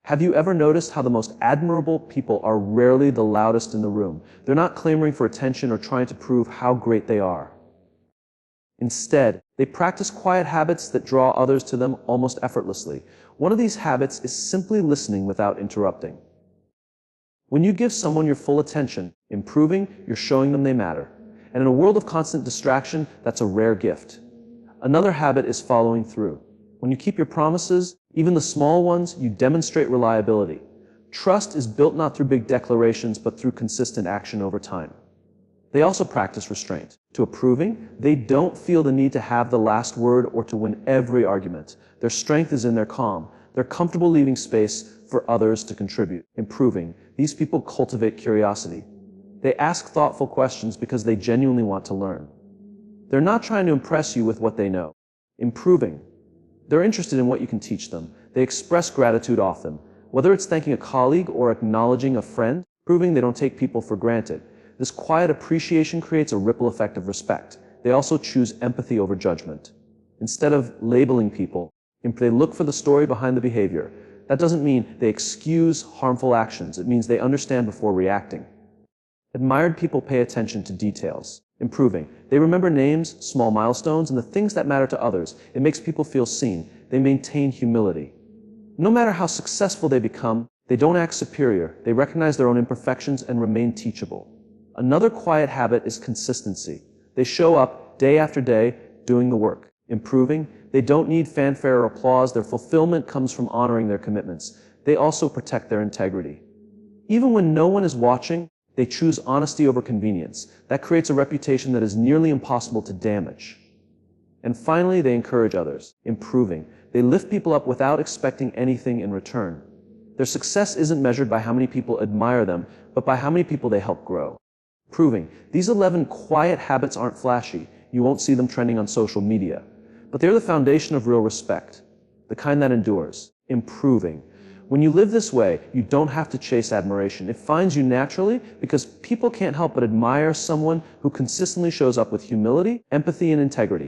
Have you ever noticed how the most admirable people are rarely the loudest in the room? They're not clamoring for attention or trying to prove how great they are. Instead, they practice quiet habits that draw others to them almost effortlessly. One of these habits is simply listening without interrupting. When you give someone your full attention, you're showing them they matter. And in a world of constant distraction, that's a rare gift. Another habit is following through. When you keep your promises, even the small ones, you demonstrate reliability. Trust is built not through big declarations, but through consistent action over time. They also practice restraint. To approving, they don't feel the need to have the last word or to win every argument. Their strength is in their calm. They're comfortable leaving space for others to contribute. Improving, these people cultivate curiosity. They ask thoughtful questions because they genuinely want to learn. They're not trying to impress you with what they know. Improving, they're interested in what you can teach them. They express gratitude often, whether it's thanking a colleague or acknowledging a friend, proving they don't take people for granted. This quiet appreciation creates a ripple effect of respect. They also choose empathy over judgment. Instead of labeling people, they look for the story behind the behavior. That doesn't mean they excuse harmful actions. It means they understand before reacting. Admired people pay attention to details. Improving, they remember names, small milestones, and the things that matter to others. It makes people feel seen. They maintain humility. No matter how successful they become, they don't act superior. They recognize their own imperfections and remain teachable. Another quiet habit is consistency. They show up day after day, doing the work. Improving, they don't need fanfare or applause. Their fulfillment comes from honoring their commitments. They also protect their integrity. Even when no one is watching, they choose honesty over convenience. That creates a reputation that is nearly impossible to damage. And finally, they encourage others. Improving, they lift people up without expecting anything in return. Their success isn't measured by how many people admire them, but by how many people they help grow. Proving, these 11 quiet habits aren't flashy. You won't see them trending on social media. But they're the foundation of real respect, the kind that endures. Improving. When you live this way, you don't have to chase admiration. It finds you naturally because people can't help but admire someone who consistently shows up with humility, empathy, and integrity.